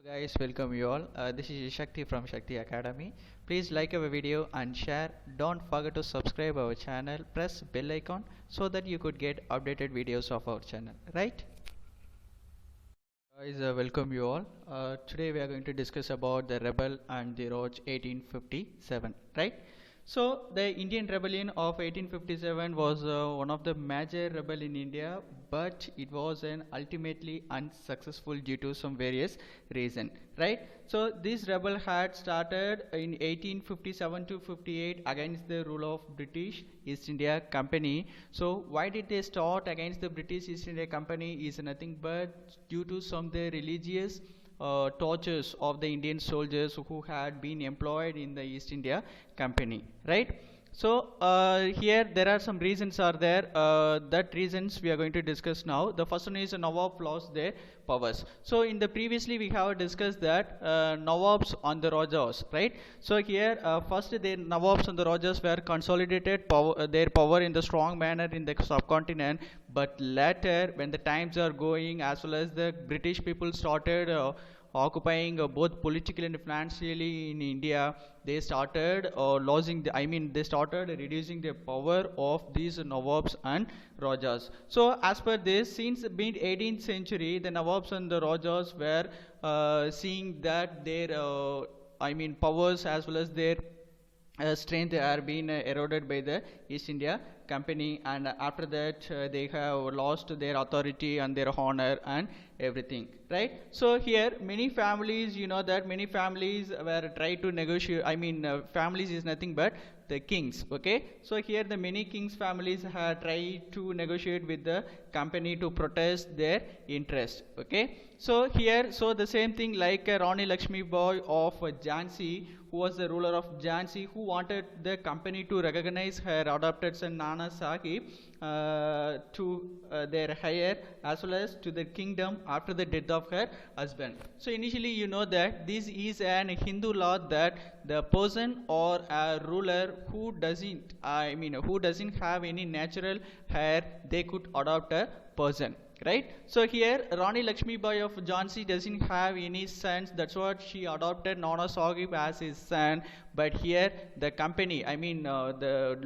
Guys, welcome you all. This is Shakti from Shakti Academy. Please like our video and share. Don't forget to subscribe our channel. Press bell icon so that you could get updated videos of our channel. Right? Guys, welcome you all. Today we are going to discuss about the rebel and the Roj 1857. Right? So the Indian rebellion of 1857 was one of the major rebel in India, but it was an ultimately unsuccessful due to some various reason, right? So this rebel had started in 1857 to 58 against the rule of British East India Company. So why did they start against the British East India Company is nothing but due to some the religious tortures of the Indian soldiers who had been employed in the East India Company, right? So here there are some reasons are there. That reasons we are going to discuss now. The first one is Nawab lost their powers. So in the previously we have discussed that Nawabs on the Rajas, right? So here first the Nawabs on the Rajas were consolidated their power in the strong manner in the subcontinent, but later when the times are going as well as the British people started occupying both politically and financially in India, they started losing they started reducing the power of these Nawabs and Rajas. So as per this, since mid 18th century, the Nawabs and the Rajas were seeing that their powers as well as their strength are being eroded by the East India Company, and after that they have lost their authority and their honor and everything, right? So here many families, you know that many families were trying to negotiate. Families is nothing but the kings, okay? So here the many kings families have tried to negotiate with the company to protest their interest, okay? So here, so the same thing like Rani Lakshmi Bai of Jhansi, who was the ruler of Jhansi, who wanted the company to recognize her adopted son Nana Sahib to their heir as well as to the kingdom after the death of her husband. So initially you know that this is an Hindu law that the person or a ruler who doesn't have any natural heir, they could adopt a person, right? So here Rani Lakshmi Bai of Jhansi doesn't have any sons, that's what she adopted Nana Sahib as his son. But here the company, the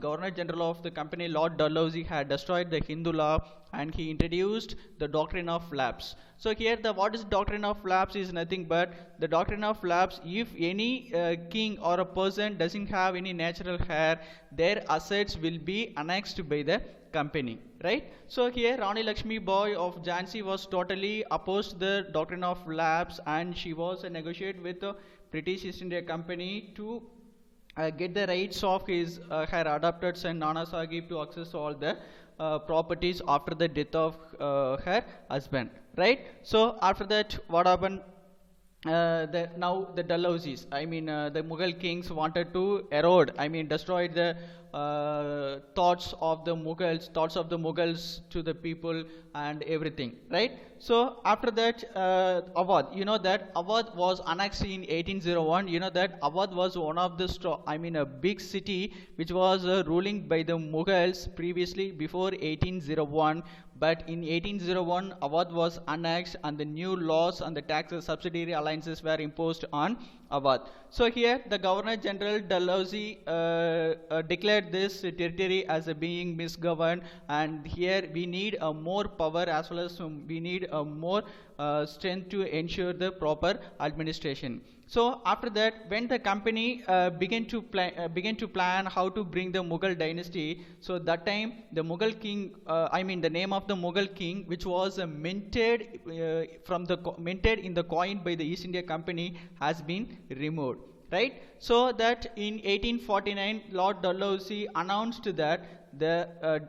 Governor General of the company, Lord Dalhousie, had destroyed the Hindu law and he introduced the doctrine of lapse. So here the what is doctrine of lapse is nothing but the doctrine of lapse. If any king or a person doesn't have any natural heir, their assets will be annexed by the company, right? So here Rani Lakshmi Bai of Jhansi was totally opposed to the doctrine of lapse, and she was negotiated with the British East India Company to get the rights of her adopted son Nana Sahib to access all the properties after the death of her husband, right? So after that what happened? Now the Dalhousies, the Mughal kings wanted to erode, destroy the thoughts of the Mughals to the people and everything, right? So after that Awadh, you know that Awadh was annexed in 1801. You know that Awadh was one of the a big city which was ruling by the Mughals previously before 1801. But in 1801, Awadh was annexed and the new laws and the taxes, subsidiary alliances were imposed on Awadh. So here the Governor General Dalhousie declared this territory as being misgoverned, and here we need a more power as well as we need a more strength to ensure the proper administration. So after that, when the company began to plan how to bring the Mughal dynasty, so that time the Mughal king, the name of the Mughal king, which was minted in the coin by the East India Company, has been removed, right? So that in 1849, Lord Dalhousie announced that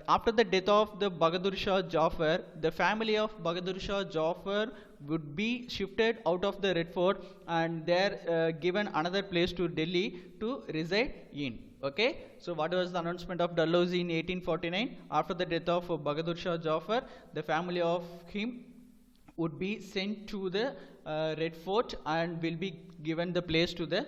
after the death of the Bahadur Shah Jafar, the family of Bahadur Shah Jafar would be shifted out of the Red Fort and they're given another place to Delhi to reside in. Okay, so what was the announcement of Dalhousie in 1849? After the death of Bahadur Shah Jafar, the family of him would be sent to the Red Fort and will be given the place to the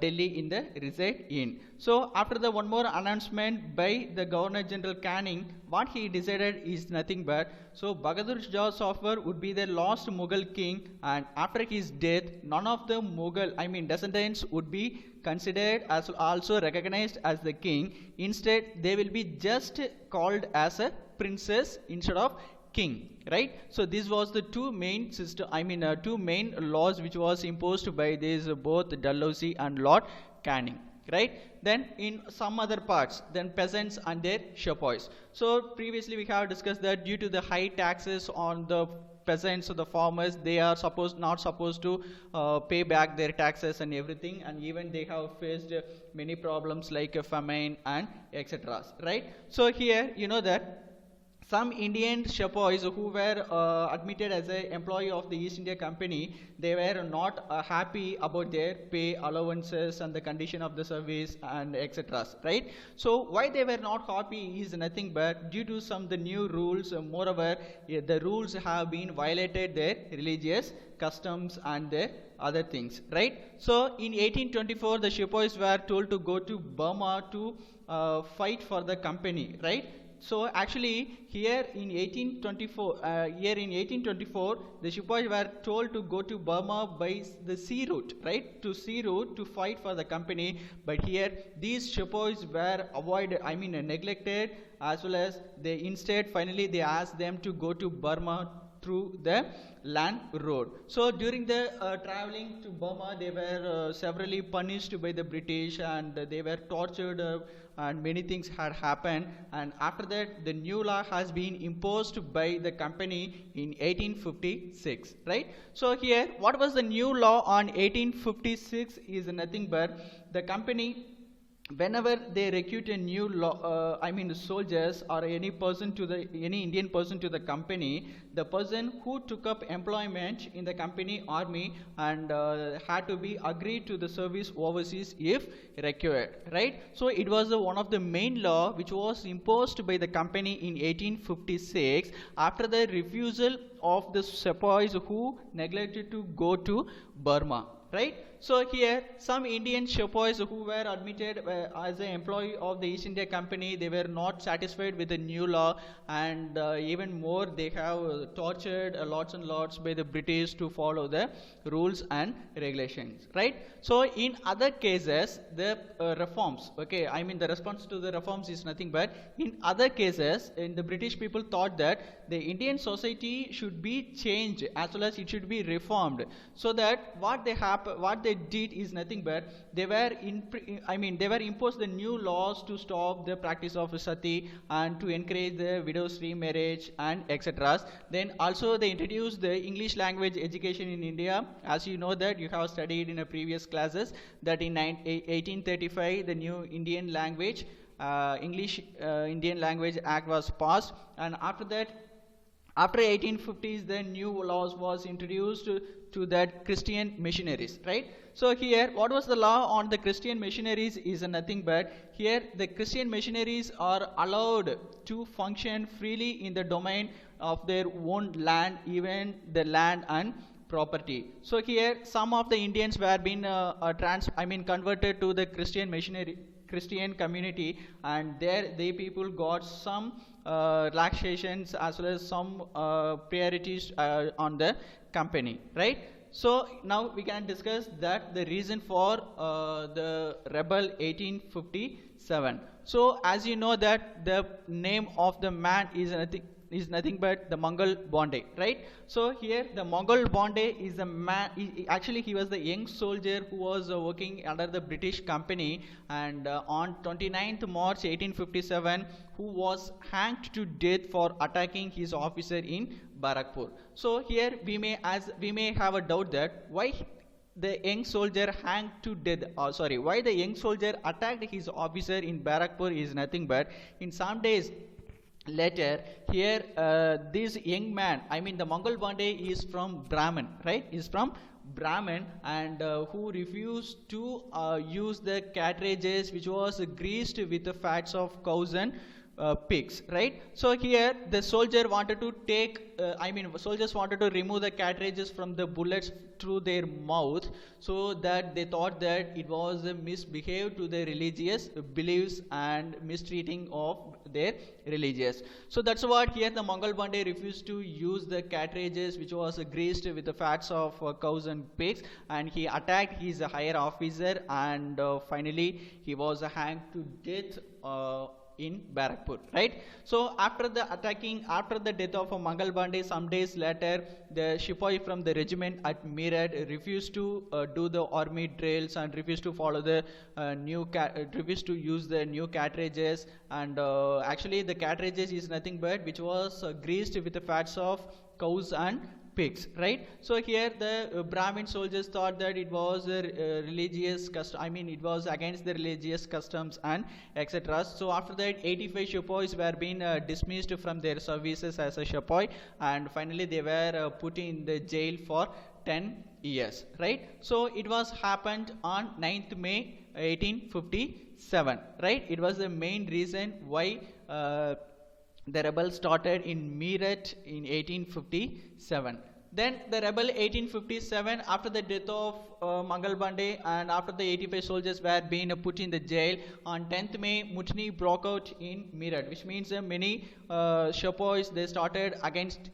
Delhi in the reside in. So after the one more announcement by the Governor General Canning, what he decided is nothing but, so Bahadur Shah Zafar would be the last Mughal king, and after his death none of the Mughal descendants would be considered as also recognized as the king. Instead they will be just called as a princess instead of king, right? So this was the two main two main laws which was imposed by these both Dalhousie and Lord Canning, right? Then in some other parts, then peasants and their sepoys. So previously we have discussed that due to the high taxes on the peasants or the farmers, they are not supposed to pay back their taxes and everything, and even they have faced many problems like famine and etc., right? So here you know that some Indian sepoys who were admitted as an employee of the East India Company, they were not happy about their pay, allowances and the condition of the service and etc., right? So why they were not happy is nothing but due to the new rules. Moreover, the rules have been violated their religious customs and their other things, right? So in 1824 the sepoys were told to go to Burma to fight for the company, right? So actually here in 1824, the sepoys were told to go to Burma by the sea route, right? To sea route to fight for the company. But here these sepoys were neglected, as well as instead finally they asked them to go to Burma through the land road. So during the traveling to Burma, they were severely punished by the British, and they were tortured, and many things had happened. And after that, the new law has been imposed by the company in 1856, right? So here, what was the new law on 1856 is nothing but the company, whenever they recruit a new soldiers or any Indian person to the company, the person who took up employment in the company army and had to be agreed to the service overseas if required, right? So it was one of the main law which was imposed by the company in 1856 after the refusal of the sepoys who neglected to go to Burma, right? So here some Indian sepoys who were admitted as an employee of the East India Company, they were not satisfied with the new law, and even more they have tortured lots and lots by the British to follow the rules and regulations, right? So in other cases the reforms, okay, the response to the reforms is nothing but, in other cases in the British people thought that the Indian society should be changed as well as it should be reformed, so that what they did is nothing but they were imposed the new laws to stop the practice of sati and to encourage the widows remarriage and etc. Then also they introduced the English language education in India. As you know that you have studied in a previous classes that in 1835 the new Indian language Indian Language Act was passed, and after that, after 1850s, the new laws was introduced to that Christian missionaries, right? So here, what was the law on the Christian missionaries is nothing but, here the Christian missionaries are allowed to function freely in the domain of their own land, even the land and property. So here, some of the Indians were being converted to the Christian community, and there they people got some relaxations as well as some priorities on the company, right? So now we can discuss that the reason for the rebel 1857. So as you know that the name of the man is nothing but the Mangal Pandey, right? So here the Mangal Pandey is a man, actually he was the young soldier who was working under the British company, and on 29th March 1857 who was hanged to death for attacking his officer in Barakpur. So here we may have a doubt that why the young soldier hanged to death, why the young soldier attacked his officer in Barakpur is nothing but, in some days later, here this young man, the Mangal Pandey is from Brahmin, right? Is from Brahmin, and who refused to use the cartridges which was greased with the fats of cows and pigs, right? So here the soldier wanted to take, soldiers wanted to remove the cartridges from the bullets through their mouth, so that they thought that it was a misbehave to the religious beliefs and mistreating of their religious. So that's what here the Mangal Pandey refused to use the cartridges which was greased with the fats of cows and pigs, and he attacked his higher officer, and finally he was hanged to death in Barakpur, right? So after the death of Mangal Pandey, some days later, the Sepoy from the regiment at Meerut refused to do the army drills and refused to follow the refused to use the new cartridges, and actually the cartridges is nothing but which was greased with the fats of cows and pigs, right? So here the Brahmin soldiers thought that it was a religious custom, it was against the religious customs and etc. So after that 85 sepoys were being dismissed from their services as a sepoy, and finally they were put in the jail for 10 years, right? So it was happened on 9th May 1857, right? It was the main reason why the rebel started in Meerut in 1857. Then the rebel 1857, after the death of Mangal Pandey and after the 85 soldiers were being put in the jail, on 10th May, Mutiny broke out in Meerut, which means many sepoys, they started against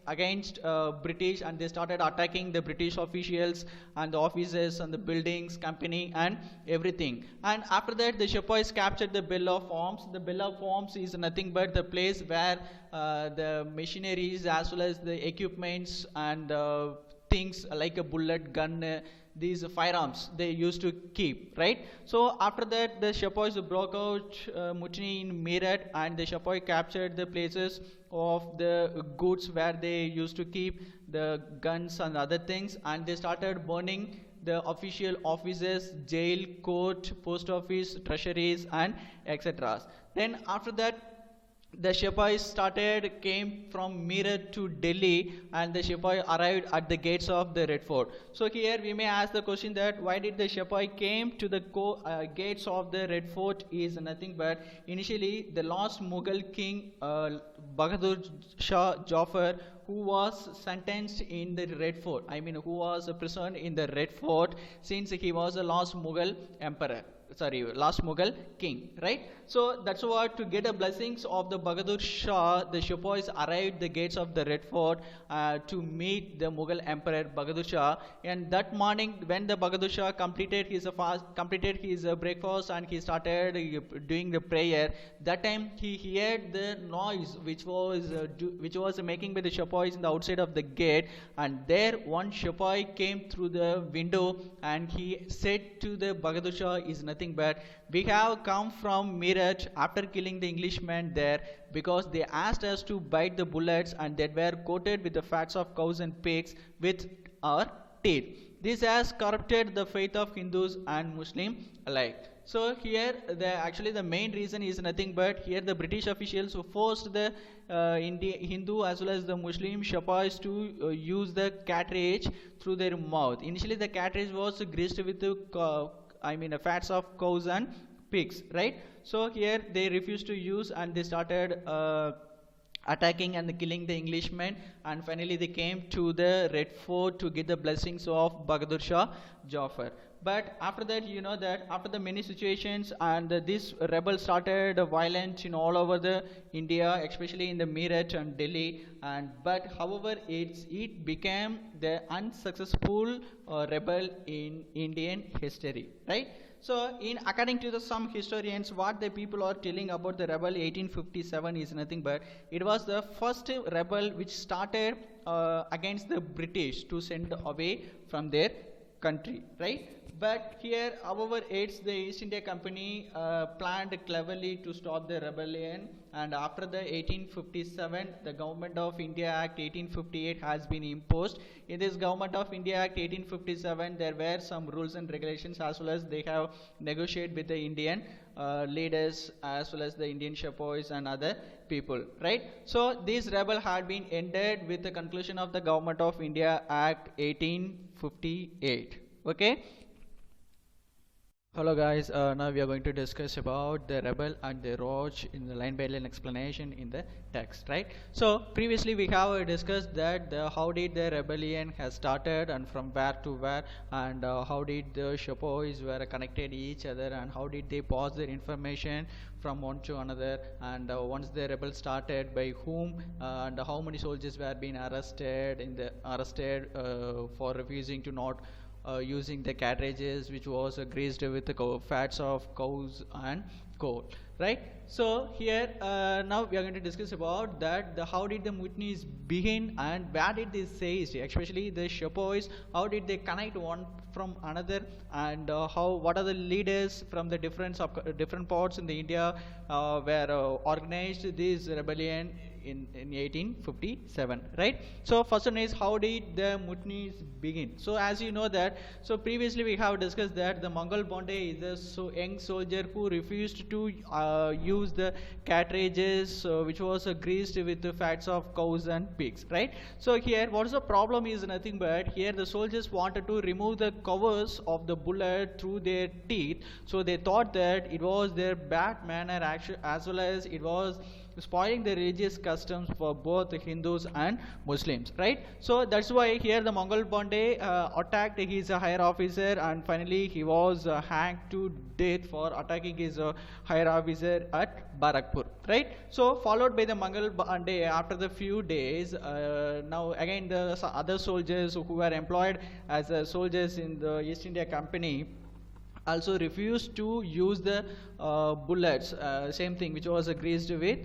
British, and they started attacking the British officials and the offices and the buildings, company and everything. And after that the sepoys captured the Bell of Arms. The Bell of Arms is nothing but the place where the machineries as well as the equipments and things like a bullet, gun, these firearms they used to keep, right? So after that the sepoys broke out mutiny in Meerut, and the sepoy captured the places of the goods where they used to keep the guns and other things, and they started burning the official offices, jail, court, post office, treasuries and etc. Then after that the sepoys came from Meerut to Delhi, and the sepoy arrived at the gates of the Red Fort. So here we may ask the question that why did the sepoy came to the gates of the Red Fort is nothing but initially the last Mughal king Bahadur Shah Jafar, who was sentenced in the Red Fort, who was imprisoned in the Red Fort, since he was the last Mughal king, right? So that's what, to get the blessings of the Bahadur Shah, the sepoys arrived the gates of the Red Fort to meet the Mughal emperor Bahadur Shah. And that morning, when the Bahadur Shah completed his breakfast and he started doing the prayer, that time he heard the noise which was making by the sepoys in the outside of the gate, and there one sepoy came through the window and he said to the Bahadur Shah is nothing but, we have come from Meerut after killing the Englishmen there, because they asked us to bite the bullets and that were coated with the fats of cows and pigs with our teeth. This has corrupted the faith of Hindus and Muslim alike. So here the main reason is nothing but here the British officials who forced the Hindu as well as the Muslim sepoys to use the cartridge through their mouth. Initially the cartridge was greased with the fats of cows and pigs, right? So here they refused to use, and they started attacking and killing the Englishmen, and finally they came to the Red Fort to get the blessings of Bahadur Shah Jafar. But after that, you know that after the many situations, and this rebel started violence in all over the India, especially in the Meerut and Delhi, but however it became the unsuccessful rebel in Indian history, right? So according to some historians, what the people are telling about the rebel 1857 is nothing but it was the first rebel which started against the British to send away from their country, right? But here, however, it's the East India Company planned cleverly to stop the rebellion, and after the 1857, the Government of India Act 1858 has been imposed. In this Government of India Act 1857, there were some rules and regulations, as well as they have negotiated with the Indian leaders as well as the Indian sepoys and other people, right? So this rebel had been ended with the conclusion of the Government of India Act 1858. Okay. Hello guys, now we are going to discuss about the rebel and the roach in the line by line explanation in the text, right? So previously we have discussed that how did the rebellion has started and from where to where, and how did the sepoys were connected each other, and how did they pass their information from one to another, and once the rebel started, by whom, and how many soldiers were being arrested for refusing to not using the cartridges which was greased with the fats of cows and coal, right? So here now we are going to discuss about that how did the mutinies begin and where did they say, especially the sepoys, how did they connect one from another, and what are the leaders from the different parts in the India were organized this rebellion in 1857, right? So first one is how did the mutinies begin. So as you know that, so previously we have discussed that the Mangal Pandey is a young soldier who refused to use the cartridges which was greased with the fats of cows and pigs, right? So here what is the problem is nothing but here the soldiers wanted to remove the covers of the bullet through their teeth, so they thought that it was their bad manner action as well as it was spoiling the religious customs for both Hindus and Muslims, right? So that's why here the Mangal Pandey attacked his higher officer, and finally he was hanged to death for attacking his higher officer at Barakpur, right? So followed by the Mangal Pandey after the few days, now again the other soldiers who were employed as soldiers in the East India Company also refused to use the bullets, same thing which was greased with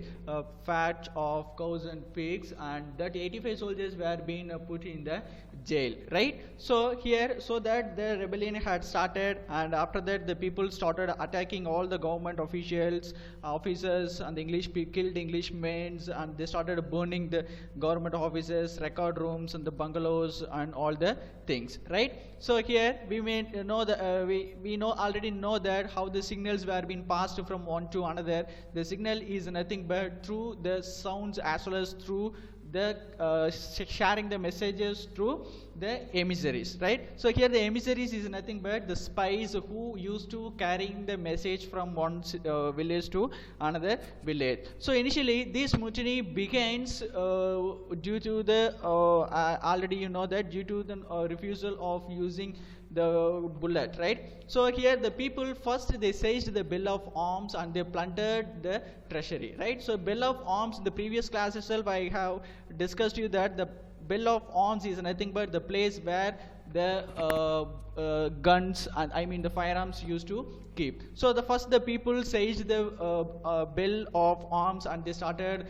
fat of cows and pigs, and that 85 soldiers were being put in the jail, right? So here, so that the rebellion had started, and after that the people started attacking all the government officials, officers, and the killed Englishmen, and they started burning the government offices, record rooms, and the bungalows, and all the things, right? So here we may know that we already know that how the signals were being passed from one to another. The signal is nothing but through the sounds as well as through the sharing the messages through the emissaries, right? So here the emissaries is nothing but the spies who used to carrying the message from one village to another village. So initially this mutiny begins due to the already you know that due to the refusal of using the bullet, right? So here the people first they seized the bill of arms and they plundered the treasury, right? So bill of arms, in the previous class itself I have discussed you that the bill of arms is nothing but the place where the guns and I mean the firearms used to keep. So the first the people seized the bill of arms and they started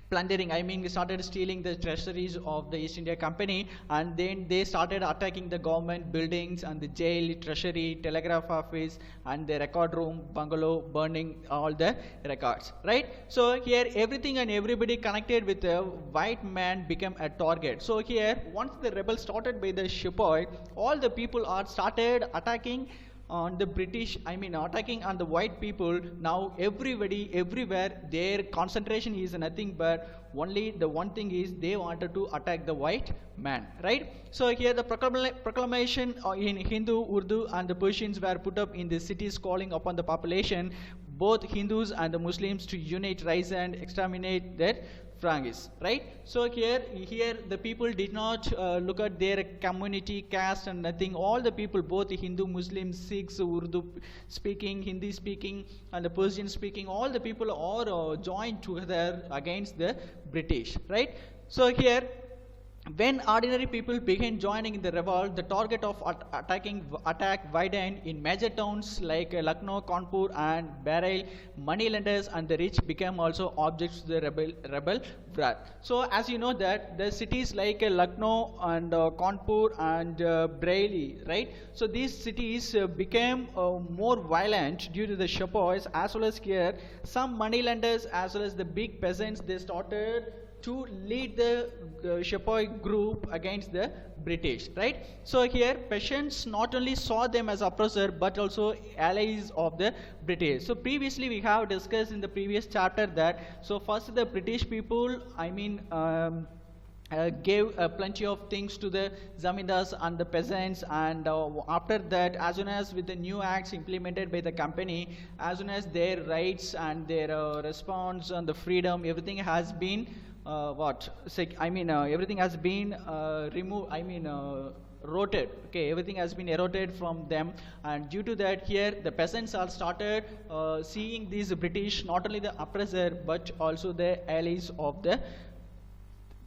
plundering, I mean they started stealing the treasuries of the East India Company, and then they started attacking the government buildings and the jail, treasury, telegraph office, and the record room, bungalow, burning all the records, right? So here everything and everybody connected with a white man became a target. So here once the rebels started by the sepoy, all the people are started attacking on the British, I mean attacking on the white people. Now everybody, everywhere, their concentration is nothing but only the one thing is they wanted to attack the white man, right? So here the proclamation in Hindu, Urdu and the Persians were put up in the cities calling upon the population, both Hindus and the Muslims, to unite, rise and exterminate their Franks, right? So here the people did not look at their community, caste and nothing. All the people, both Hindu, Muslims, Sikhs, Urdu speaking, Hindi speaking and the Persian speaking, all the people are joined together against the British, right? So here when ordinary people began joining in the revolt, the target of attack widened in major towns like Lucknow, Kanpur and Bareil. Moneylenders and the rich became also objects to the rebel wrath. So as you know that the cities like Lucknow and Kanpur and Bareilly, right? So these cities became more violent due to the sepoys, as well as here some moneylenders as well as the big peasants, they started to lead the sepoy group against the British, right? So here peasants not only saw them as oppressor but also allies of the British. So previously we have discussed in the previous chapter that so first the British people, I mean gave plenty of things to the zamindars and the peasants, and after that, as soon as with the new acts implemented by the company, as soon as their rights and their response and the freedom, everything has been everything has been removed, eroded. Okay, everything has been eroded from them, and due to that, here the peasants are started seeing these British not only the oppressor but also the allies of the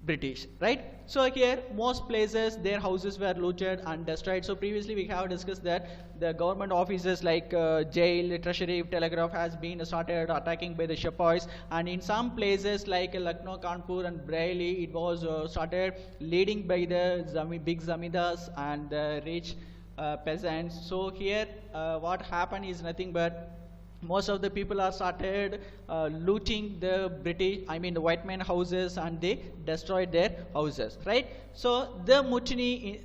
British, right? So here most places their houses were looted and destroyed. So previously we have discussed that the government offices like jail, treasury, telegraph has been started attacking by the sepoys, and in some places like Lucknow, Kanpur and Bareilly, it was started leading by the big zamindars and the rich peasants. So here what happened is nothing but most of the people are started looting the the white man houses, and they destroyed their houses, right? So the mutiny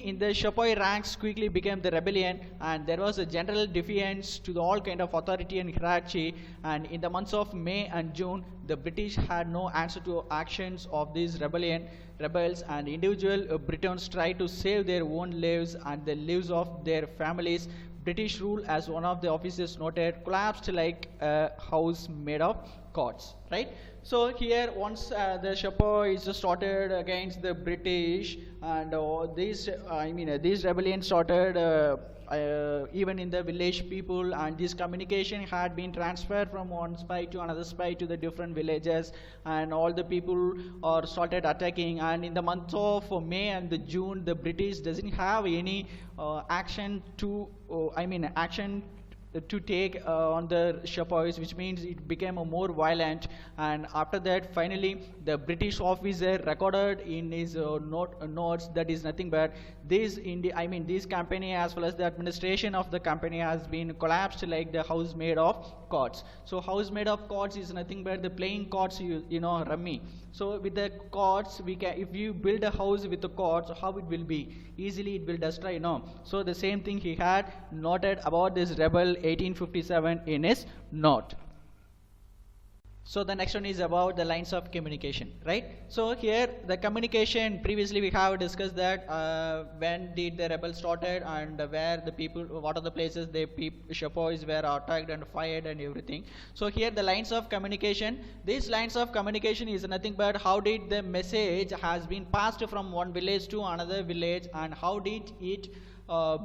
in the sepoy ranks quickly became the rebellion, and there was a general defiance to all kind of authority and hierarchy. And in the months of May and June, the British had no answer to actions of these rebels, and individual Britons tried to save their own lives and the lives of their families. British rule, as one of the officers noted, collapsed like a house made of cords, right? So here once the sepoys started against the British, and these rebellions started even in the village people, and this communication had been transferred from one spy to another spy to the different villages, and all the people are started attacking. And in the month of May and the June, the British doesn't have any action to take on the sepoys, which means it became more violent. And after that, finally the British officer recorded in his notes that is nothing but this company as well as the administration of the company has been collapsed like the house made of cords. So house made of cords is nothing but the playing cords, you know, rummy. So with the cords, if you build a house with the cords, how it will be? Easily it will destroy, no. So the same thing he had noted about this rebel 1857 in his note. So the next one is about the lines of communication, right? So here the communication, previously we have discussed that when did the rebel started, and where the people, what are the places the sepoys were attacked and fired and everything. So here the lines of communication, these lines of communication is nothing but how did the message has been passed from one village to another village, and how did it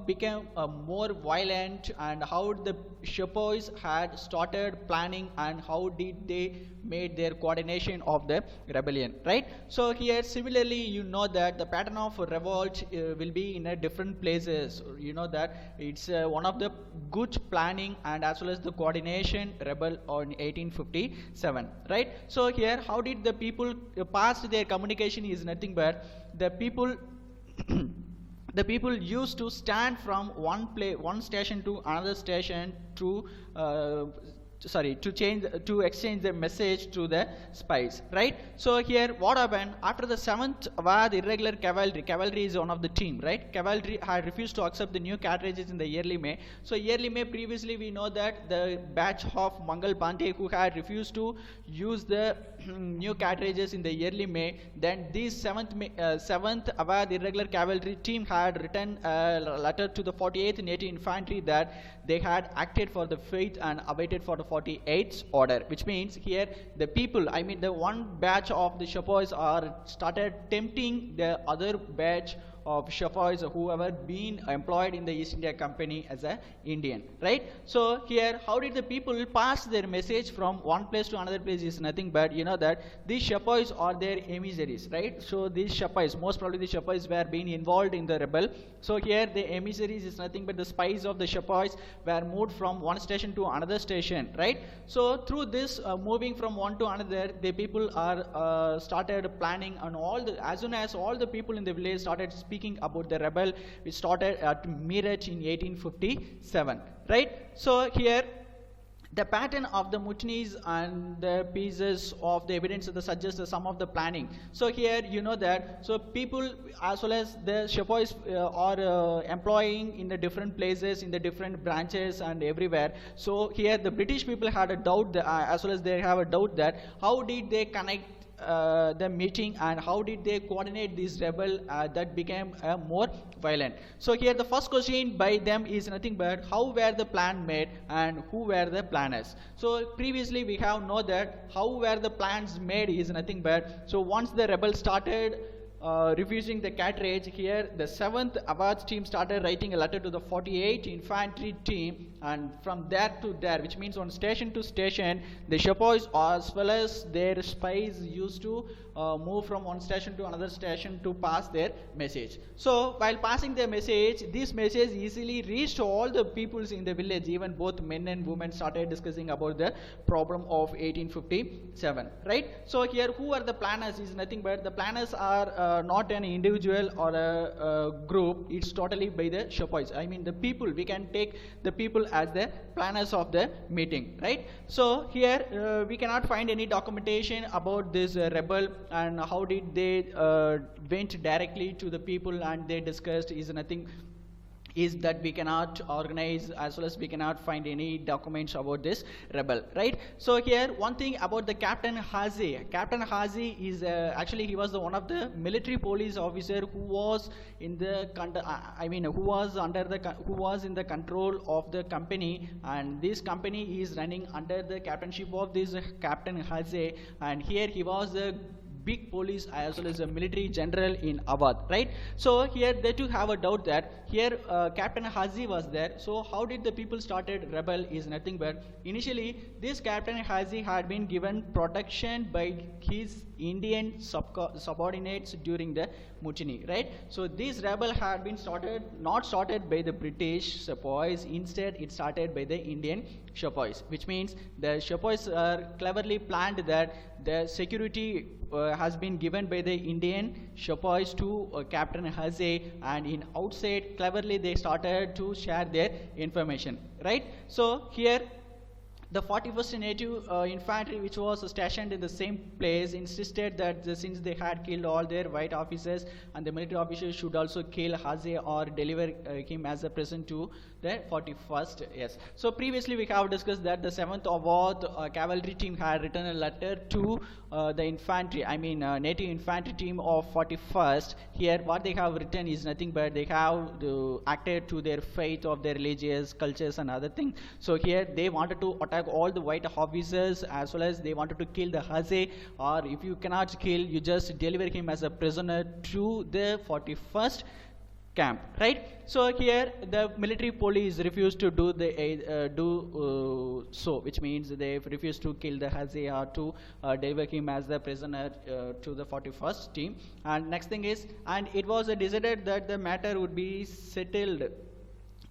became more violent, and how the sepoys had started planning, and how did they made their coordination of the rebellion, right? So here similarly, you know that the pattern of revolt will be in a different places. You know that it's one of the good planning and as well as the coordination rebel on 1857, right? So here how did the people pass their communication is nothing but the people the people used to stand from one station to another station to exchange the message to the spies, right? So here what happened after the 7th Awadh irregular cavalry is one of the team, right? Cavalry had refused to accept the new cartridges in the early May. So early May, previously we know that the batch of Mangal Pandey who had refused to use the new cartridges in the early May, then this 7th Awadh irregular cavalry team had written a letter to the 48th Native Infantry that they had acted for the faith and awaited for the 48th order, which means here the people, the one batch of the sepoys are started tempting the other batch of sepoys whoever been employed in the East India Company as a Indian, right? So here how did the people pass their message from one place to another place is nothing but, you know that these sepoys are their emissaries, right? So these sepoys, most probably the sepoys were being involved in the rebel. So here the emissaries is nothing but the spies of the sepoys were moved from one station to another station, right? So through this moving from one to another, the people are started planning, and as soon as all the people in the village started speaking about the rebel, which started at Meerut in 1857, right? So here the pattern of the mutinies and the pieces of the evidence that suggests some of the planning. So here you know that so people as well as the sepoys are employing in the different places, in the different branches and everywhere. So here the British people had a doubt as well as they have a doubt that how did they connect the meeting, and how did they coordinate this rebel that became more violent? So here the first question by them is nothing but how were the plan made and who were the planners. So previously we have know that how were the plans made is nothing but, so once the rebel started refusing the cartridge, here the 7th Awadh team started writing a letter to the 48th infantry team, and from there to there, which means on station to station, the sepoys as well as their spies used to move from one station to another station to pass their message. So while passing their message, this message easily reached all the peoples in the village. Even both men and women started discussing about the problem of 1857, right? So here who are the planners is nothing but, the planners are not an individual or a group, it's totally by the sepoys. I mean the people, we can take the people as the planners of the meeting, right? So here we cannot find any documentation about this rebel and how did they went directly to the people and they discussed is nothing, is that we cannot organize, as well as we cannot find any documents about this rebel, right? So here one thing about the Captain Hazy. Captain Hazy is actually he was one of the military police officer who was in the who was in the control of the company, and this company is running under the captainship of this Captain Hazy, and here he was a big police as well as a military general in Awadh, right? So here they too have a doubt that here Captain Hazy was there. So how did the people started rebel is nothing but, initially this Captain Hazy had been given protection by his Indian subordinates during the mutiny, right? So this rebel had been not started by the British sepoys, instead it started by the Indian sepoys, which means the sepoys cleverly planned that the security has been given by the Indian sepoys to Captain Hazy, and in outside cleverly they started to share their information, right? So here the 41st Native Infantry, which was stationed in the same place, insisted that since they had killed all their white officers, and the military officers should also kill Hazy or deliver him as a present to the 41st. Yes. So previously we have discussed that the 7th Awadh cavalry team had written a letter to the infantry, native infantry team of 41st. Here what they have written is nothing but they have acted to their faith of their religious cultures and other things. So here they wanted to attack all the white officers, as well as they wanted to kill the Hazy, or if you cannot kill, you just deliver him as a prisoner to the 41st camp, right? So here the military police refused to do so, which means they refused to kill the Hazy or to deliver him as the prisoner to the 41st team. And next thing is, and it was decided that the matter would be settled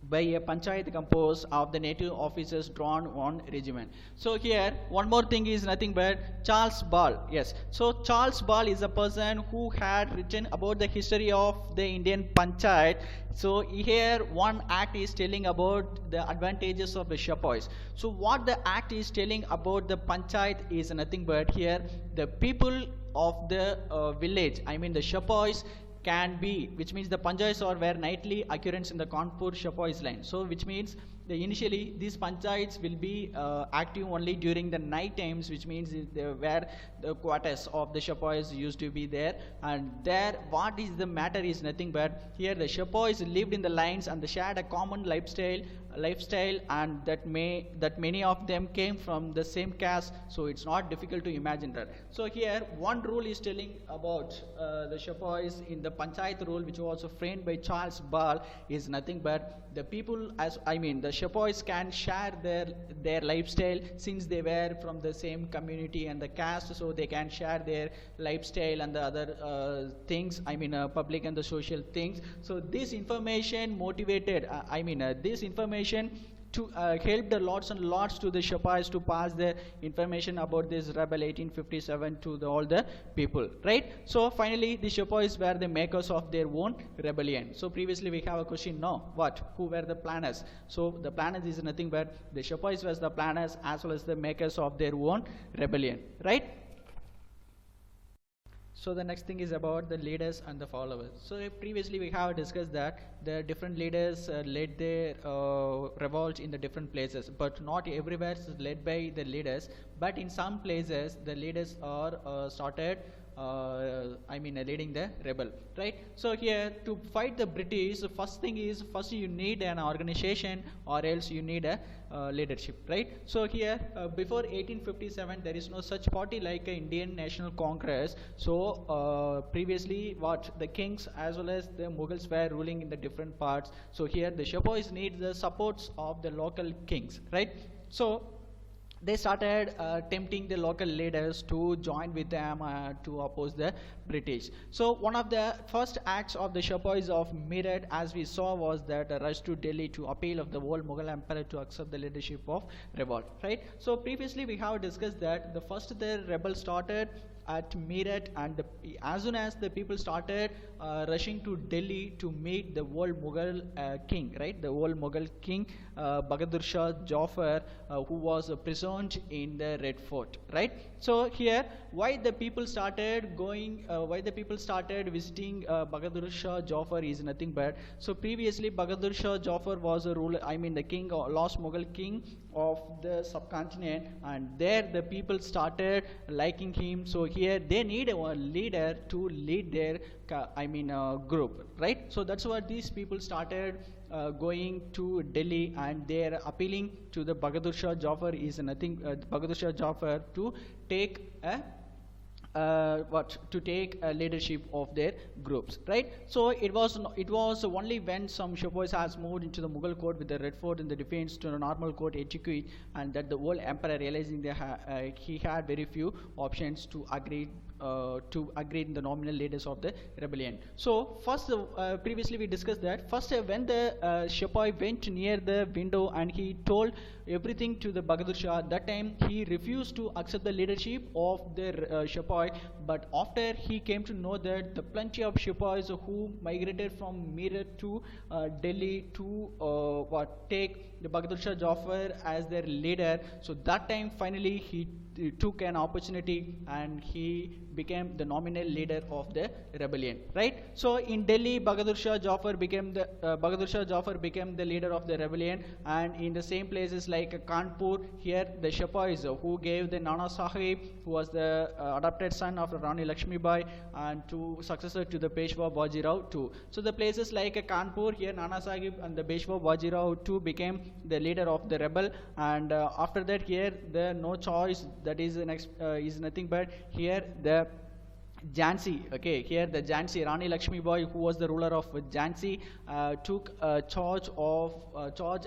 by a panchayat composed of the native officers drawn on regiment. So here one more thing is nothing but Charles Ball. Yes, so Charles Ball is a person who had written about the history of the Indian panchayat. So here one act is telling about the advantages of the sepoys. So what the act is telling about the panchayat is nothing but, here the people of the village, the sepoys, can be, which means the panchayats were nightly occurrence in the Kanpur sepoys line. So which means initially these panchayats will be active only during the night times, which means where the quarters of the sepoys used to be there. And there what is the matter is nothing but, here the sepoys lived in the lines and they shared a common lifestyle, and that many of them came from the same caste, so it's not difficult to imagine that. So here one rule is telling about the sepoys in the panchayat rule, which was framed by Charles Ball, is nothing but the people, the sepoys can share their lifestyle, since they were from the same community and the caste, so they can share their lifestyle and the other things, public and the social things. So this information motivated, this information to help the lots and lots to the sepoys to pass the information about this rebel 1857 to all the people, right? So finally the sepoys were the makers of their own rebellion. So previously we have a question, who were the planners? So the planners is nothing but the sepoys was the planners as well as the makers of their own rebellion, right? So the next thing is about the leaders and the followers. So previously we have discussed that the different leaders led their revolt in the different places, but not everywhere is led by the leaders. But in some places the leaders are started leading the rebel, right? So here to fight the British, the first thing is first you need an organization or else you need a leadership, right? So here before 1857 there is no such party like a Indian National Congress. So previously what the kings as well as the Mughals were ruling in the different parts. So here the sepoys need the supports of the local kings, right? So they started tempting the local leaders to join with them to oppose the British. So one of the first acts of the sepoys of Meerut, as we saw, was that rush to Delhi to appeal of the whole Mughal Empire to accept the leadership of revolt, right? So previously we have discussed that the first the rebel started at Meerut, and as soon as the people started rushing to Delhi to meet the old Mughal king, right? The old Mughal king Bahadur Shah Jafar, who was prisoned in the Red Fort, right? So here, why the people started going, why the people started visiting Bahadur Shah Jafar is nothing but, so previously Bahadur Shah Jafar was a ruler, the king, last Mughal king of the subcontinent, and there the people started liking him. So here they need a leader to lead their group, right? So that's what these people started going to Delhi, and they are appealing to the Bahadur Shah Jafar is nothing Bahadur Shah Jafar to take a to take leadership of their groups, right? So it was only when some sepoys has moved into the Mughal court with the Red Fort in the defense to the normal court etiquette, and that the whole emperor realizing that he had very few options to agree in the nominal leaders of the rebellion. So first, previously we discussed that first when the sepoy went near the window and he told everything to the Bahadur Shah, that time he refused to accept the leadership of the sepoy. But after he came to know that the plenty of sepoys who migrated from Meerut to Delhi to take the Bahadur Shah Jafar as their leader, so that time finally he took an opportunity and he became the nominal leader of the rebellion, right? So in Delhi, Bahadur Shah Jafar became the leader of the rebellion, and in the same places like Kanpur, here the sepoys who gave the Nana Sahib, who was the adopted son of Rani Lakshmi Bai and to successor to the Peshwa Bajirao too. So the places like Kanpur, here Nana Sahib and the Peshwa Bajirao too became the leader of the rebel, and after that here the no choice, that is is nothing but here the Jhansi, okay, here the Jhansi, Rani Lakshmi Bai, who was the ruler of Jhansi, took charge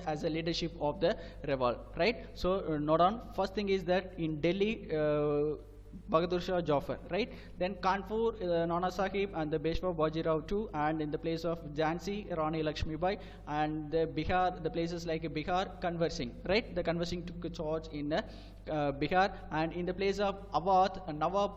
as a leadership of the revolt, right? So note on, first thing is that in Delhi, Bahadur Shah Jafar, right? Then Kanpur, Nana Sahib and the Peshwa Bajirao too, and in the place of Jhansi, Rani Lakshmi Bai, and the Bihar, the places like Bihar, Conversing, right? The Conversing took charge in Bihar, and in the place of Awadh, Nawab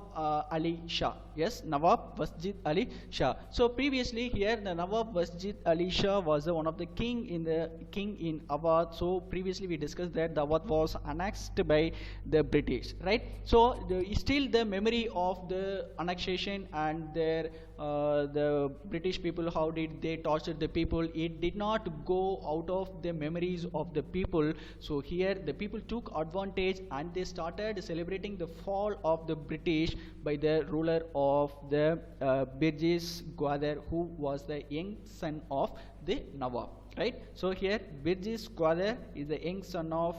Ali Shah, yes, Nawab Masjid Ali Shah. So previously here the Nawab Masjid Ali Shah was one of the king in Awadh. So previously we discussed that the Awadh was annexed by the British, right? So still the memory of the annexation and their the British people, how did they torture the people, it did not go out of the memories of the people. So here the people took advantage and they started celebrating the fall of the British by the ruler of the Birjis Gwadar, who was the young son of the Nawab, right? So here Birjis Gwadar is the young son of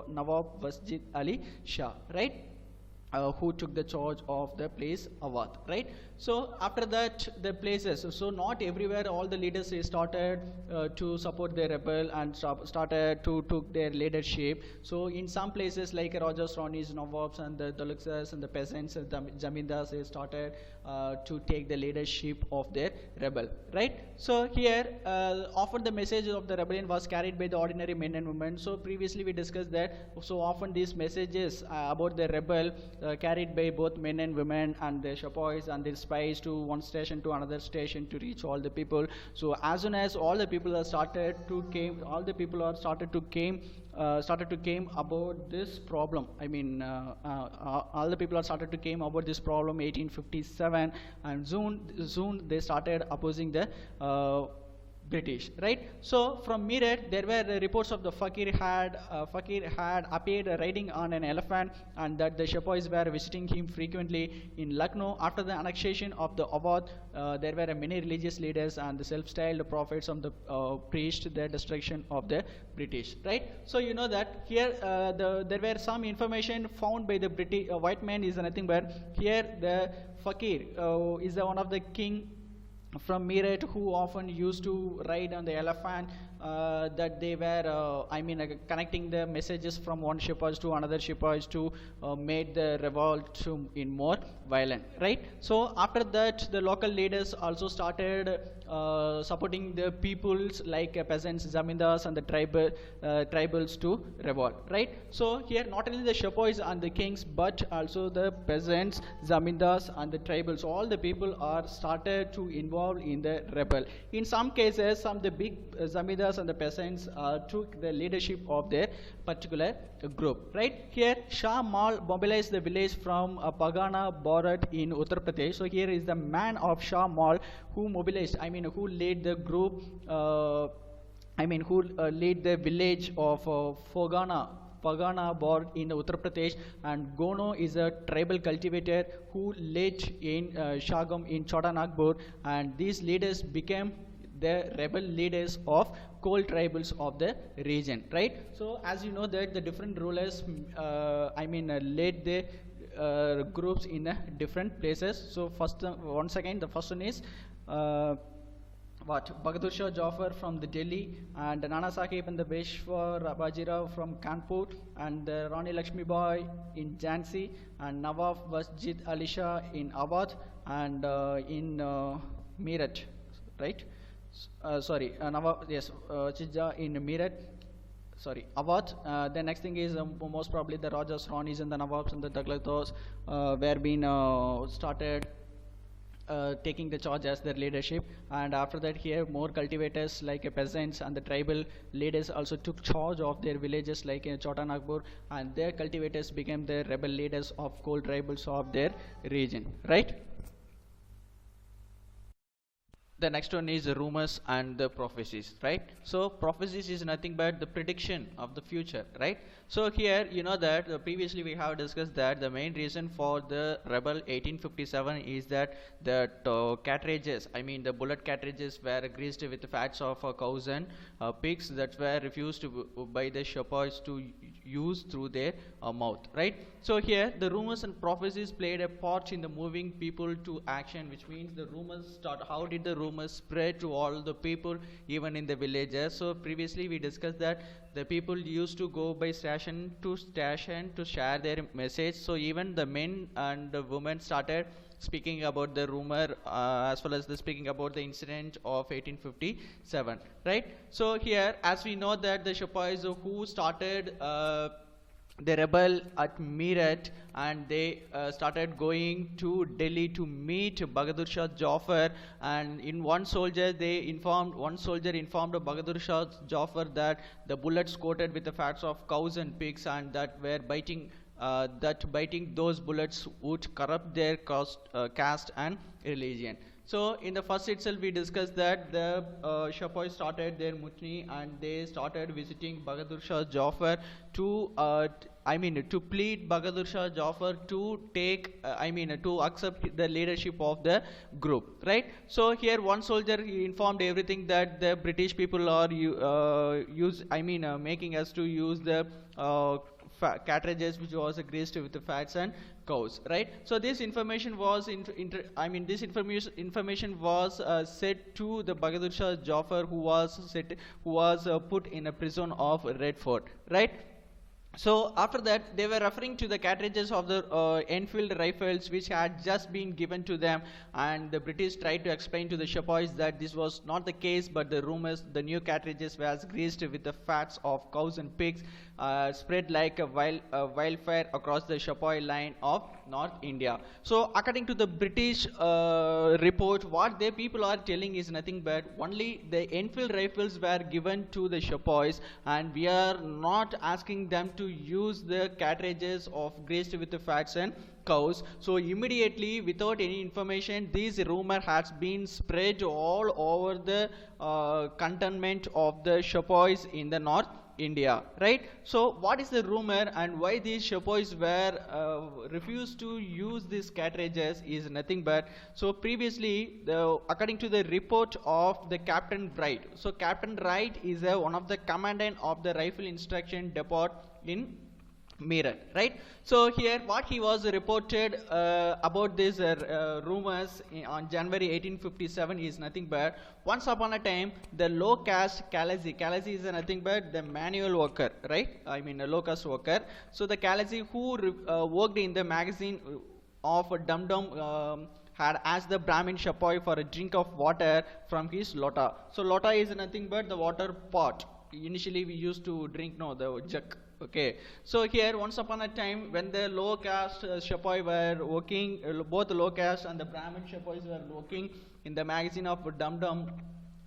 Nawab Masjid Ali Shah, right? Who took the charge of the place Awadh, right? So after that the places, so not everywhere all the leaders started to support the rebel and started to took their leadership. So in some places like Rajas, Ranis, Nawabs and the Daluksas and the peasants and the Zamindars, they started to take the leadership of their rebel, right? So here often the message of the rebellion was carried by the ordinary men and women. So previously we discussed that so often these messages about the rebel carried by both men and women and the sepoys and the spies to one station to another station to reach all the people. So as soon as all the people are started to came started to came about this problem. I mean, all the people are started to came about this problem 1857, and soon they started opposing the British, right? So from Meerut, there were reports of the Fakir had appeared riding on an elephant, and that the sepoys were visiting him frequently in Lucknow. After the annexation of the Awadh, there were many religious leaders and the self-styled prophets of the preached the destruction of the British, right? So you know that here there were some information found by the British white man is nothing but here the Fakir is the one of the king from Meerut who often used to ride on the elephant, that they were connecting the messages from one shepherds to another shepherds to made the revolt to in more violent, right? So after that the local leaders also started supporting the peoples like peasants, zamindars and the tribals to revolt, right? So here not only the sepoys and the kings but also the peasants, zamindars and the tribals, all the people are started to involve in the rebel. In some cases some the big zamindars and the peasants took the leadership of their particular group, right? Here Shah Mal mobilized the village from Pagana Bharat in Uttar Pradesh. So here is the man of Shah Mal who mobilized, who led the group, who led the village of Pagana Bharat in Uttar Pradesh, and Gono is a tribal cultivator who led in Shagam in Chota Nagpur, and these leaders became the rebel leaders of coal tribals of the region, right? So as you know that the different rulers led the groups in different places. So first once again the first one is Bahadur Shah Jafar from the Delhi, and Nana Sahib and the Peshwa Bajirao from Kanpur, and Rani Lakshmi Bai in Jhansi, and Nawab Wasjid Ali Shah in Awadh, and in Meerut, right? Nawab, yes, Chija in Meerut, sorry, Awadh. The next thing is most probably the Rajas, Ranis and the Nawabs and the Tughlaqs were being started taking the charge as their leadership, and after that here more cultivators like peasants and the tribal leaders also took charge of their villages like in Chota Nagpur, and their cultivators became the rebel leaders of coal tribals of their region, right? The next one is the rumors and the prophecies, right? So prophecies is nothing but the prediction of the future, right? So here you know that previously we have discussed that the main reason for the rebel 1857 is that the cartridges, the bullet cartridges were greased with the fats of cows and pigs that were refused by the sepoys to use through their mouth, right? So here the rumors and prophecies played a part in the moving people to action, which means the rumors start. How did the rumors spread to all the people even in the villages? So previously we discussed that the people used to go by station to share their message. So even the men and the women started speaking about the rumor as well as the speaking about the incident of 1857, right? So here as we know that the sepoys who started the rebel at Meerut, and they started going to Delhi to meet Bahadur Shah Jafar, and in one soldier informed Bahadur Shah Jafar that the bullets coated with the fats of cows and pigs, and that were biting those bullets would corrupt their caste and religion. So in the first itself we discussed that the sepoys started their mutiny, and they started visiting Bahadur Shah Jafar to plead Bahadur Shah Jafar to take to accept the leadership of the group, right? So here one soldier informed everything that the British people are making us to use the cartridges which was greased with the fats and cows, right? So this information was information was said to the Bahadur Shah Jafar, who was put in a prison of Red Fort, right? So after that they were referring to the cartridges of the Enfield rifles which had just been given to them, and the British tried to explain to the sepoys that this was not the case, but the new cartridges was greased with the fats of cows and pigs, spread like a wildfire across the sepoy line of North India. So according to the British report, what their people are telling is nothing but only the Enfield rifles were given to the sepoys, and we are not asking them to use the cartridges of graced with the fats and cows. So immediately, without any information, this rumor has been spread all over the cantonment of the sepoys in the North India, right? So what is the rumor and why these sepoys were refused to use these cartridges is nothing but, so previously, according to the report of the Captain Wright, so Captain Wright is one of the commandant of the rifle instruction depot in Meerut, right? So here what he was reported about these rumors on January 1857 is nothing but, once upon a time the low caste Kalazi is nothing but the manual worker, right? I mean a low caste worker. So the Kalazi who worked in the magazine of Dum Dum had asked the Brahmin sepoy for a drink of water from his lota. So lota is nothing but the water pot. Initially we used to drink the jug. Okay, so here once upon a time when the low caste sepoy were working, both the low caste and the Brahmin sepoys were working in the magazine of Dum Dum,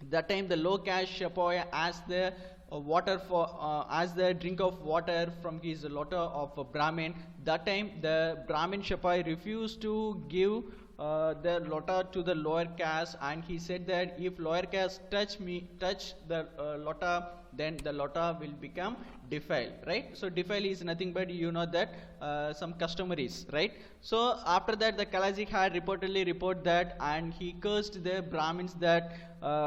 that time the low caste sepoy asked the water for as the drink of water from his lota of Brahmin. That time the Brahmin sepoy refused to give the lota to the lower caste, and he said that if lower caste touch the lota, then the lota will become defiled, right? So defile is nothing but that some customaries, right? So after that the Kalazi had reportedly report that, and he cursed the Brahmins that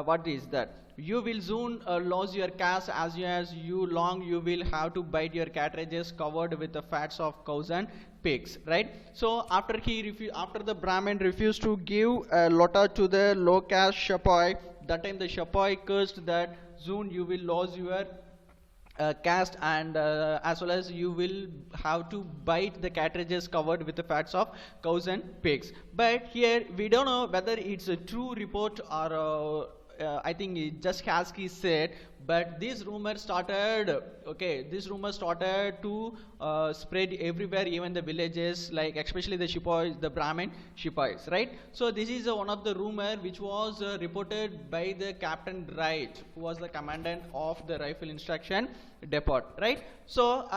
what is that? You will soon lose your caste, as you long you will have to bite your cartridges covered with the fats of cows and pigs, right? So after the Brahmin refused to give lota to the low caste sepoy, that time the sepoy cursed that soon you will lose your caste, and as well as you will have to bite the cartridges covered with the fats of cows and pigs. But here we don't know whether it's a true report or I think it just as he said, but this rumor started, this rumor started to spread everywhere, even the villages, like especially the sepoys, the Brahmin sepoys, right? So this is one of the rumor which was reported by the Captain Wright, who was the commandant of the rifle instruction depot, right? So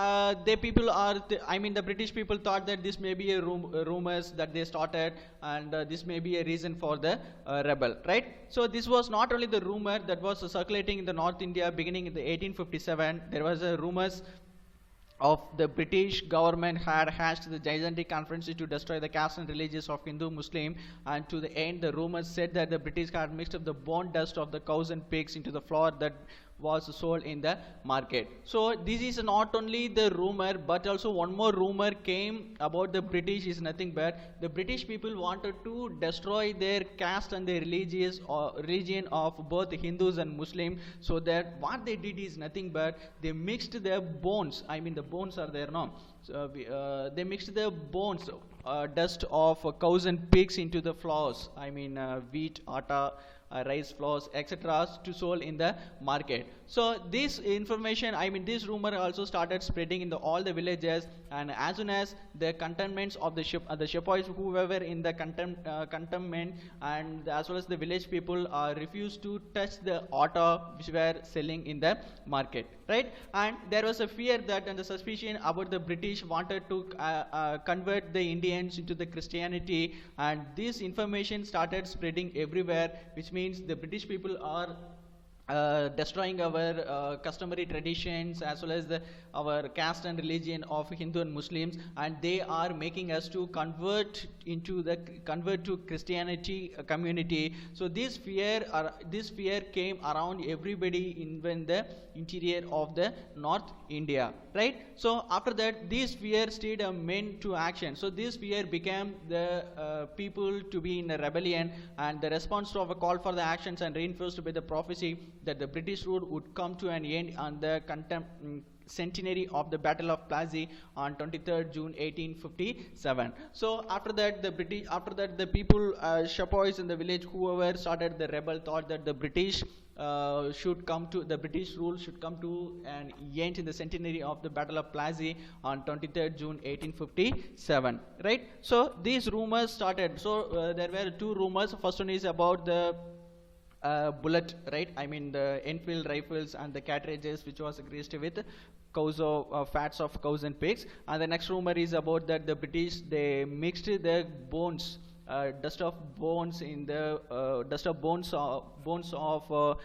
the British people thought that this may be a rumors that they started, and this may be a reason for the rebel, right? So this was not only the rumor that was circulating in the North India beginning in the 1857. There was a rumors of the British government had hatched the gigantic conspiracy to destroy the caste and religions of Hindu Muslim, and to the end the rumors said that the British had mixed up the bone dust of the cows and pigs into the flour that was sold in the market. So this is not only the rumor, but also one more rumor came about the British is nothing but the British people wanted to destroy their caste and their religion of both Hindus and Muslims. So that what they did is nothing but they mixed their bones. I mean the bones are there now. So they mixed the bones, dust of cows and pigs into the flours. I mean wheat, atta, rice flours, etc. to sold in the market. So this information, this rumor also started spreading in all the villages, and as soon as the cantonments of the sepoys who were in the cantonment, and as well as the village people refused to touch the atta which were selling in the market, right? And there was a fear that, and the suspicion about the British wanted to convert the Indians into the Christianity, and this information started spreading everywhere, which means the British people are destroying our customary traditions as well as our caste and religion of Hindu and Muslims, and they are making us to convert to Christianity community. So this fear came around everybody in the interior of the North India, right? So after that, this fear stirred men to action. So this fear became the people to be in a rebellion, and the response to our call for the actions and reinforced by the prophecy, that the British rule would come to an end on the centenary of the Battle of Plassey on 23rd June 1857. So after that the people, sepoys in the village, whoever started the rebel, thought that the British rule should come to an end in the centenary of the Battle of Plassey on 23rd June 1857. Right? So these rumors started. So there were two rumors. First one is about the bullet, right? I mean the Enfield rifles and the cartridges which was greased with fats of cows and pigs. And the next rumor is about that the British, they mixed the bones, dust of bones of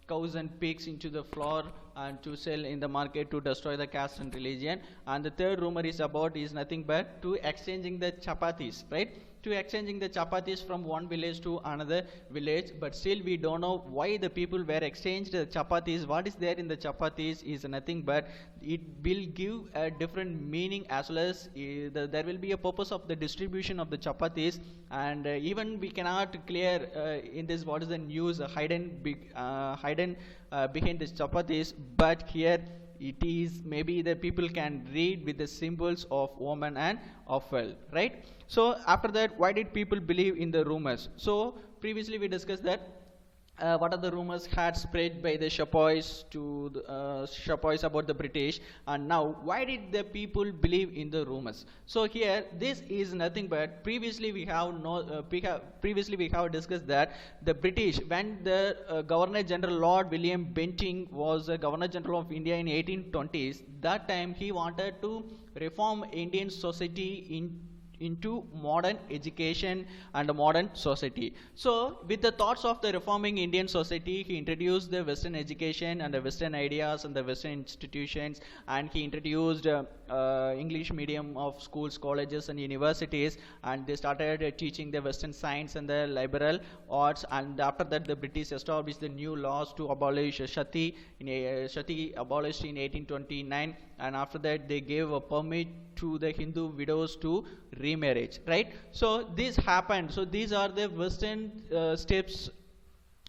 cows and pigs into the flour and to sell in the market to destroy the caste and religion. And the third rumor is nothing but to exchanging the chapatis, right? To exchanging the chapatis from one village to another village, but still we don't know why the people were exchanged the chapatis. What is there in the chapatis is nothing but it will give a different meaning, as well as there will be a purpose of the distribution of the chapatis. And even we cannot clear in this what is the news hidden behind the chapatis, but here it is maybe the people can read with the symbols of woman and of well, right? So after that, why did people believe in the rumors? So previously we discussed that what are the rumors had spread by the sepoys to the sepoys about the British, and now why did the people believe in the rumors? So here this is nothing but previously we have discussed that the British, when the Governor General Lord William Bentinck was Governor General of India in 1820s, that time he wanted to reform Indian society into modern education and a modern society. So with the thoughts of the reforming Indian society, he introduced the Western education and the Western ideas and the Western institutions, and he introduced English medium of schools, colleges and universities, and they started teaching the Western science and the liberal arts. And after that the British established the new laws to abolish Sati abolished in 1829, and after that they gave a permit to the Hindu widows to remarriage, right? So this happened. So these are the Western steps.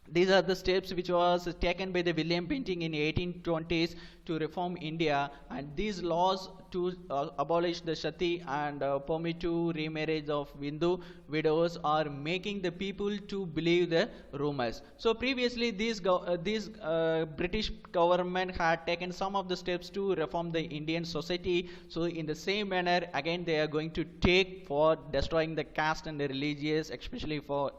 These are the steps which was taken by the William Bentinck in 1820s to reform India, and these laws to abolish the Sati and permit to remarriage of Hindu widows are making the people to believe the rumors. So previously these British government had taken some of the steps to reform the Indian society. So in the same manner again they are going to take for destroying the caste and the religious, especially for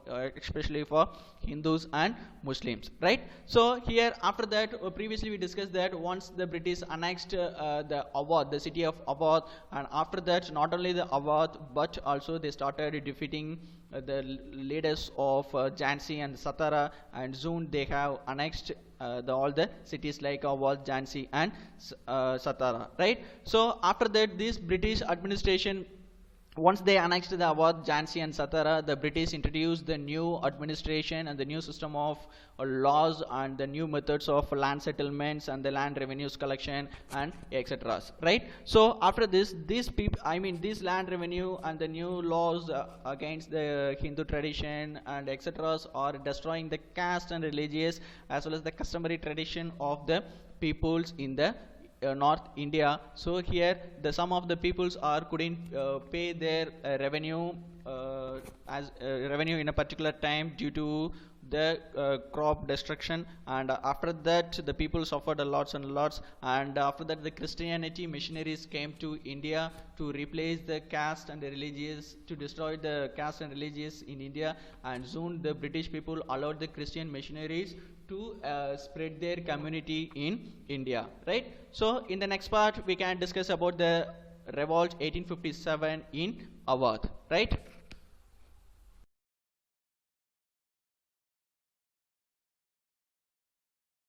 Hindus and Muslims, right? So here after that previously we discussed that once the British annexed the Awadh, the city of Awadh, and after that not only the Awadh but also they started defeating the leaders of Jhansi and Satara, and soon they have annexed all the cities like Awadh, Jhansi and Satara, right? So after that this British administration, once they annexed the Awadh, Jhansi and Satara, the British introduced the new administration and the new system of laws and the new methods of land settlements and the land revenues collection and etc. Right? So after this, these land revenue and the new laws against the Hindu tradition and etc. are destroying the caste and religious as well as the customary tradition of the peoples in the North India. So here some of the peoples couldn't pay their revenue revenue in a particular time due to the crop destruction, and after that the people suffered a lots and lots, and after that the Christianity missionaries came to India to replace the caste and the religious, to destroy the caste and religious in India, and soon the British people allowed the Christian missionaries to spread their community in India, right? So in the next part we can discuss about the Revolt 1857 in Awadh, right?